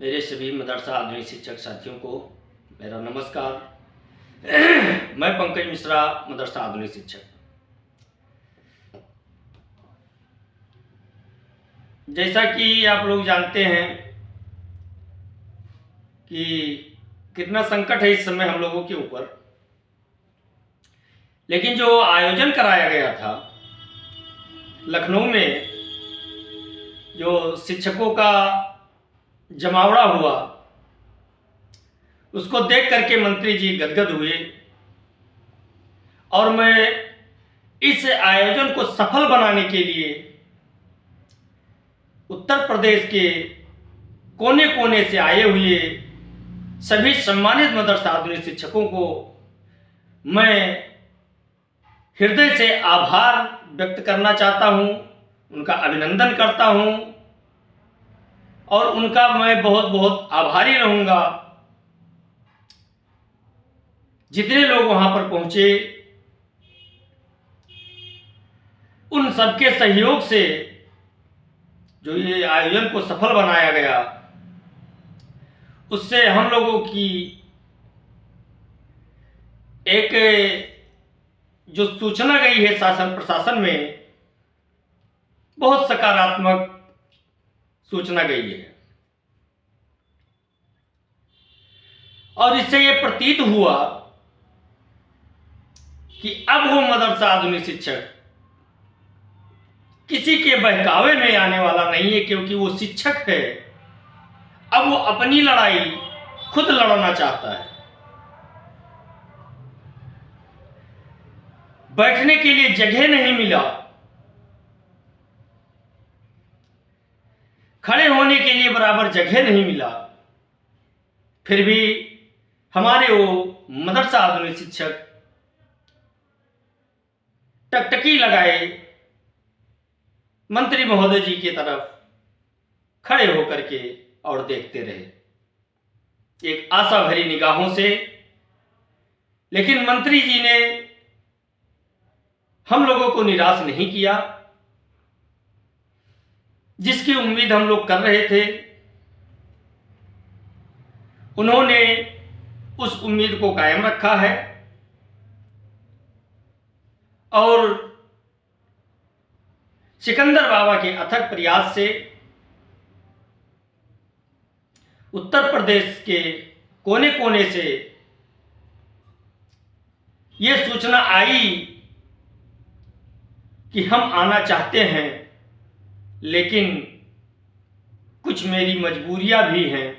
मेरे सभी मदरसा आधुनिक शिक्षक साथियों को मेरा नमस्कार। मैं पंकज मिश्रा, मदरसा आधुनिक शिक्षक। जैसा कि आप लोग जानते हैं कि कितना संकट है इस समय हम लोगों के ऊपर, लेकिन जो आयोजन कराया गया था लखनऊ में, जो शिक्षकों का जमावड़ा हुआ, उसको देख करके मंत्री जी गदगद हुए और मैं इस आयोजन को सफल बनाने के लिए उत्तर प्रदेश के कोने कोने से आए हुए सभी सम्मानित मदरसा आधुनिक शिक्षकों को मैं हृदय से आभार व्यक्त करना चाहता हूं, उनका अभिनंदन करता हूं और उनका मैं बहुत बहुत आभारी रहूंगा। जितने लोग वहां पर पहुंचे, उन सबके सहयोग से जो ये आयोजन को सफल बनाया गया, उससे हम लोगों की एक जो सूचना गई है शासन प्रशासन में, बहुत सकारात्मक सूचना गई है और इससे ये प्रतीत हुआ कि अब वो मदरसा आधुनिक शिक्षक किसी के बहकावे में आने वाला नहीं है, क्योंकि वो शिक्षक है। अब वो अपनी लड़ाई खुद लड़ना चाहता है। बैठने के लिए जगह नहीं मिला, खड़े होने के लिए बराबर जगह नहीं मिला, फिर भी हमारे वो मदरसा आधुनिक शिक्षक टकटकी लगाए मंत्री महोदय जी की तरफ खड़े होकर के और देखते रहे, एक आशा भरी निगाहों से। लेकिन मंत्री जी ने हम लोगों को निराश नहीं किया। जिसकी उम्मीद हम लोग कर रहे थे, उन्होंने उस उम्मीद को कायम रखा है और सिकंदर बाबा के अथक प्रयास से उत्तर प्रदेश के कोने कोने से यह सूचना आई कि हम आना चाहते हैं, लेकिन कुछ मेरी मजबूरियां भी हैं।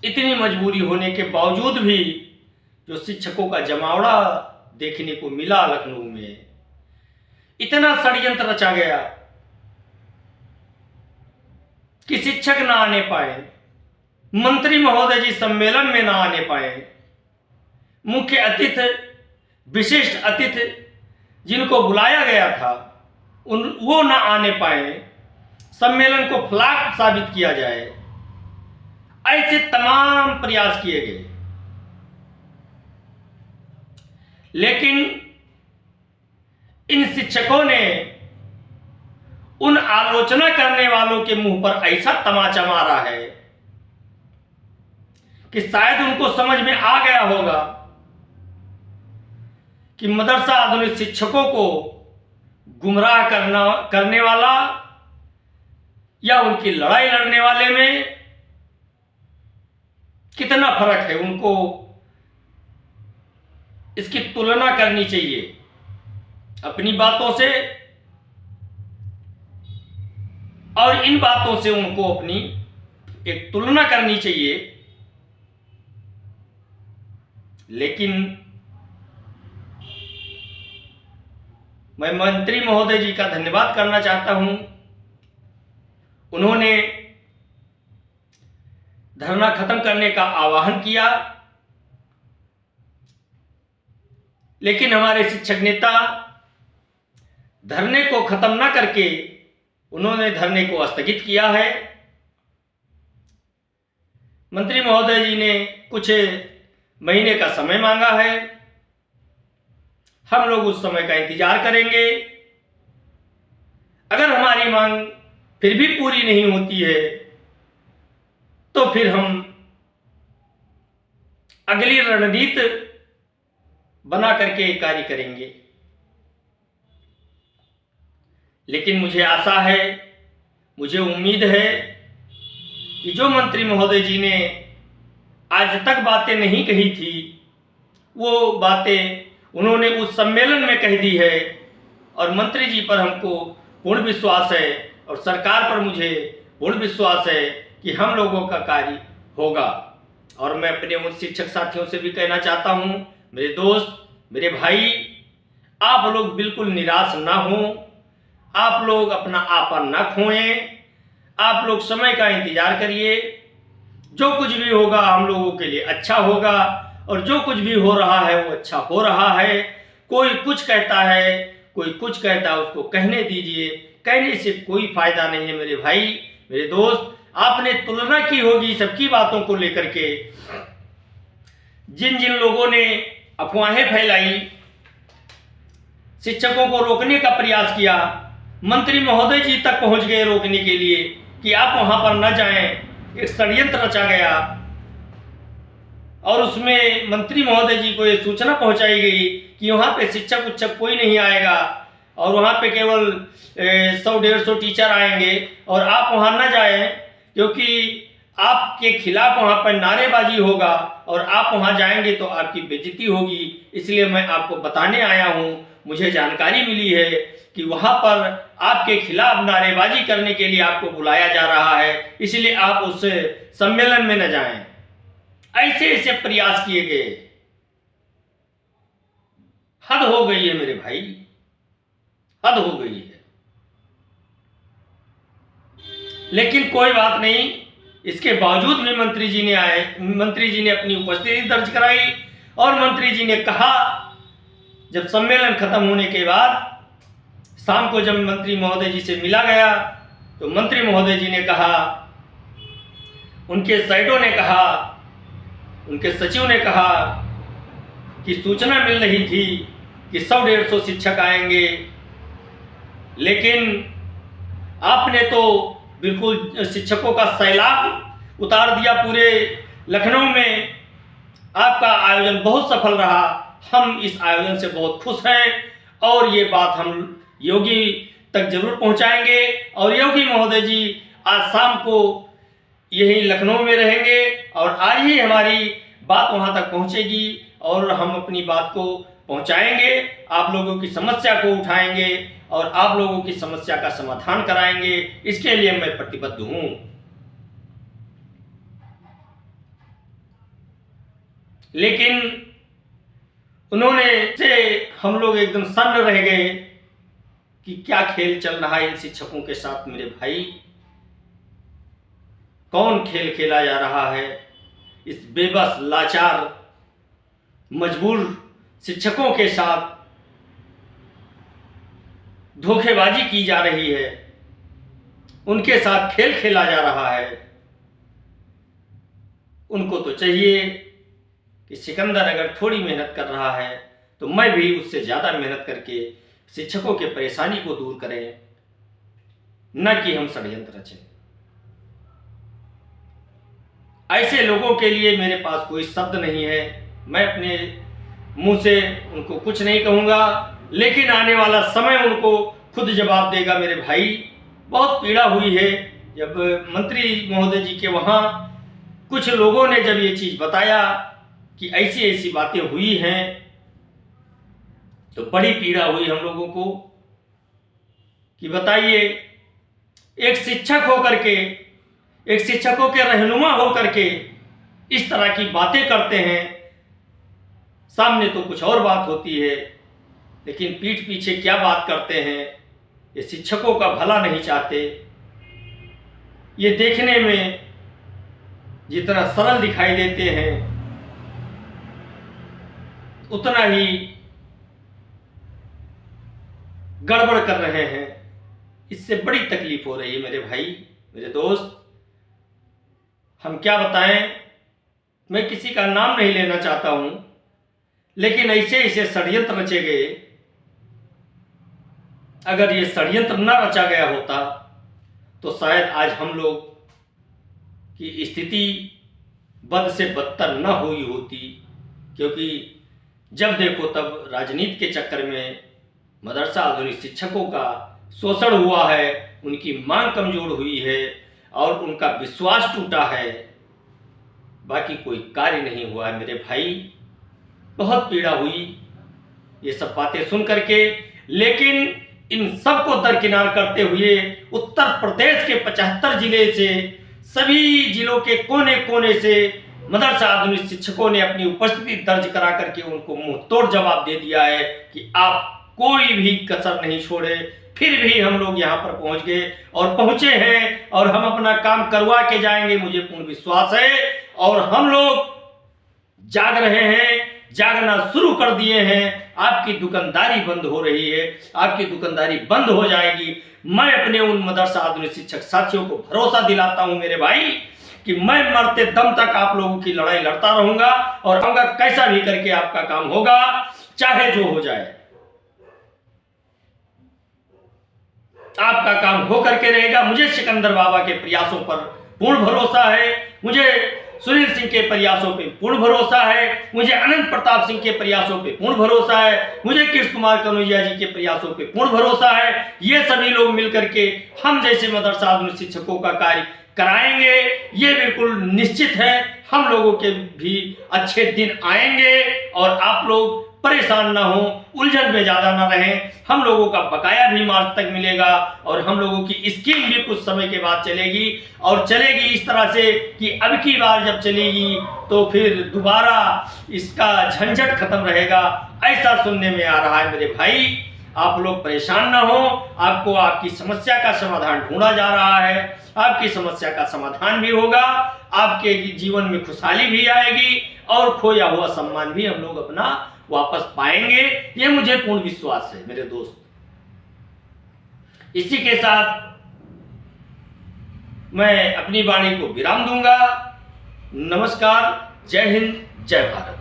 इतनी मजबूरी होने के बावजूद भी जो शिक्षकों का जमावड़ा देखने को मिला लखनऊ में, इतना षड्यंत्र रचा गया कि शिक्षक ना आने पाए, मंत्री महोदय जी सम्मेलन में ना आने पाए, मुख्य अतिथि, विशिष्ट अतिथि जिनको बुलाया गया था वो ना आने पाए, सम्मेलन को फ्लॉप साबित किया जाए, ऐसे तमाम प्रयास किए गए। लेकिन इन शिक्षकों ने उन आलोचना करने वालों के मुंह पर ऐसा तमाचा मारा है कि शायद उनको समझ में आ गया होगा कि मदरसा आधुनिक शिक्षकों को गुमराह करने वाला या उनकी लड़ाई लड़ने वाले में कितना फर्क है। उनको इसकी तुलना करनी चाहिए अपनी बातों से, और इन बातों से उनको अपनी एक तुलना करनी चाहिए। लेकिन मैं मंत्री महोदय जी का धन्यवाद करना चाहता हूं। उन्होंने धरना खत्म करने का आह्वान किया, लेकिन हमारे शिक्षक नेता धरने को खत्म ना करके उन्होंने धरने को स्थगित किया है। मंत्री महोदय जी ने कुछ महीने का समय मांगा है, हम लोग उस समय का इंतजार करेंगे। अगर हमारी मांग फिर भी पूरी नहीं होती है तो फिर हम अगली रणनीति बना करके कार्य करेंगे। लेकिन मुझे आशा है, मुझे उम्मीद है कि जो मंत्री महोदय जी ने आज तक बातें नहीं कही थी, वो बातें उन्होंने उस सम्मेलन में कह दी है। और मंत्री जी पर हमको पूर्ण विश्वास है और सरकार पर मुझे पूर्ण विश्वास है कि हम लोगों का कार्य होगा। और मैं अपने उन शिक्षक साथियों से भी कहना चाहता हूँ, मेरे दोस्त, मेरे भाई, आप लोग बिल्कुल निराश ना हो, आप लोग अपना आपा ना खोएं, आप लोग समय का इंतजार करिए। जो कुछ भी होगा हम लोगों के लिए अच्छा होगा, और जो कुछ भी हो रहा है वो अच्छा हो रहा है। कोई कुछ कहता है, कोई कुछ कहता है, उसको कहने दीजिए, कहने से कोई फायदा नहीं है मेरे भाई, मेरे दोस्त। आपने तुलना की होगी सबकी बातों को लेकर के। जिन जिन लोगों ने अफवाहें फैलाई, शिक्षकों को रोकने का प्रयास किया, मंत्री महोदय जी तक पहुंच गए रोकने के लिए कि आप वहां पर न जाएं। एक षड्यंत्र रचा गया और उसमें मंत्री महोदय जी को ये सूचना पहुंचाई गई कि वहां पे शिक्षक उच्चक कोई नहीं आएगा और वहां पे केवल 100-150 टीचर आएंगे और आप वहां न जाएं, क्योंकि आपके खिलाफ वहां पर नारेबाजी होगा और आप वहां जाएंगे तो आपकी बेइज्जती होगी। इसलिए मैं आपको बताने आया हूं। मुझे जानकारी मिली है कि वहां पर आपके खिलाफ नारेबाजी करने के लिए आपको बुलाया जा रहा है, इसलिए आप उस सम्मेलन में न जाएं। ऐसे ऐसे प्रयास किए गए, हद हो गई है मेरे भाई, हद हो गई है। लेकिन कोई बात नहीं, इसके बावजूद भी मंत्री जी ने अपनी उपस्थिति दर्ज कराई और मंत्री जी ने कहा, जब सम्मेलन खत्म होने के बाद शाम को जब मंत्री महोदय जी से मिला गया तो मंत्री महोदय जी ने कहा, उनके साइडों ने कहा, उनके सचिव ने कहा कि सूचना मिल रही थी कि 100-150 शिक्षक आएंगे, लेकिन आपने तो बिल्कुल शिक्षकों का सैलाब उतार दिया पूरे लखनऊ में। आपका आयोजन बहुत सफल रहा, हम इस आयोजन से बहुत खुश हैं और ये बात हम योगी तक जरूर पहुंचाएंगे। और योगी महोदय जी आज शाम को यही लखनऊ में रहेंगे और आज ही हमारी बात वहां तक पहुंचेगी और हम अपनी बात को पहुंचाएंगे, आप लोगों की समस्या को उठाएंगे और आप लोगों की समस्या का समाधान कराएंगे। इसके लिए मैं प्रतिबद्ध हूं। लेकिन उन्होंने से हम लोग एकदम सन्न रह गए कि क्या खेल चल रहा है इन शिक्षकों के साथ मेरे भाई। कौन खेल खेला जा रहा है इस बेबस, लाचार, मजबूर शिक्षकों के साथ धोखेबाजी की जा रही है, उनके साथ खेल खेला जा रहा है। उनको तो चाहिए कि सिकंदर अगर थोड़ी मेहनत कर रहा है तो मैं भी उससे ज़्यादा मेहनत करके शिक्षकों के परेशानी को दूर करें, न कि हम षड्यंत्र रचें। ऐसे लोगों के लिए मेरे पास कोई शब्द नहीं है। मैं अपने मुंह से उनको कुछ नहीं कहूँगा, लेकिन आने वाला समय उनको खुद जवाब देगा मेरे भाई। बहुत पीड़ा हुई है जब मंत्री महोदय जी के वहाँ कुछ लोगों ने जब ये चीज़ बताया कि ऐसी ऐसी बातें हुई हैं, तो बड़ी पीड़ा हुई हम लोगों को कि बताइए, एक शिक्षक होकर के, एक शिक्षकों के रहनुमा होकर के इस तरह की बातें करते हैं। सामने तो कुछ और बात होती है, लेकिन पीठ पीछे क्या बात करते हैं। ये शिक्षकों का भला नहीं चाहते। ये देखने में जितना सरल दिखाई देते हैं उतना ही गड़बड़ कर रहे हैं। इससे बड़ी तकलीफ हो रही है मेरे भाई, मेरे दोस्त। हम क्या बताएं, मैं किसी का नाम नहीं लेना चाहता हूं, लेकिन ऐसे ऐसे षड्यंत्र रचे गए। अगर ये षड्यंत्र न रचा गया होता तो शायद आज हम लोग कि स्थिति बद से बदतर न हुई होती, क्योंकि जब देखो तब राजनीति के चक्कर में मदरसा आधुनिक शिक्षकों का शोषण हुआ है, उनकी मांग कमजोर हुई है और उनका विश्वास टूटा है। बाकी कोई कार्य नहीं हुआ है मेरे भाई। बहुत पीड़ा हुई ये सब बातें सुन करके, लेकिन इन सबको दरकिनार करते हुए उत्तर प्रदेश के 75 जिले से, सभी जिलों के कोने कोने से मदरसा आधुनिक शिक्षकों ने अपनी उपस्थिति दर्ज करा करके उनको मुंहतोड़ जवाब दे दिया है कि आप कोई भी कसर नहीं छोड़े। फिर भी हम लोग यहाँ पर पहुँच गए और पहुँचे हैं और हम अपना काम करवा के जाएंगे, मुझे पूर्ण विश्वास है। और हम लोग जाग रहे हैं, जागना शुरू कर दिए हैं। आपकी दुकानदारी बंद हो रही है, आपकी दुकानदारी बंद हो जाएगी। मैं अपने उन मदरसा आधुनिक शिक्षक साथियों को भरोसा दिलाता हूं मेरे भाई कि मैं मरते दम तक आप लोगों की लड़ाई लड़ता रहूंगा और कहूंगा कैसा भी करके आपका काम होगा, चाहे जो हो जाए आपका काम हो करके रहेगा। मुझे सिकंदर बाबा के प्रयासों पर पूर्ण भरोसा है, मुझे सुनील सिंह के प्रयासों पे पूर्ण भरोसा है, मुझे अनंत प्रताप सिंह के प्रयासों पे पूर्ण भरोसा है, मुझे कृष्ण कुमार कनौजिया जी के प्रयासों पे पूर्ण भरोसा है। ये सभी लोग मिलकर के हम जैसे मदरसा आधुनिक शिक्षकों का कार्य कराएंगे, ये बिल्कुल निश्चित है। हम लोगों के भी अच्छे दिन आएंगे और आप लोग परेशान ना हो, उलझन में ज्यादा ना रहें। हम लोगों का बकाया भी मार्च तक मिलेगा और हम लोगों की स्कीम भी कुछ समय के बाद चलेगी और चलेगी इस तरह से कि अब की बार जब चलेगी तो फिर दोबारा इसका झंझट खत्म रहेगा, ऐसा सुनने में आ रहा है मेरे भाई। आप लोग परेशान ना हो, आपको आपकी समस्या का समाधान ढूंढा जा रहा है, आपकी समस्या का समाधान भी होगा, आपके जीवन में खुशहाली भी आएगी और खोया हुआ सम्मान भी हम लोग अपना वापस पाएंगे, ये मुझे पूर्ण विश्वास है मेरे दोस्त। इसी के साथ मैं अपनी वाणी को विराम दूंगा। नमस्कार, जय हिंद, जय भारत।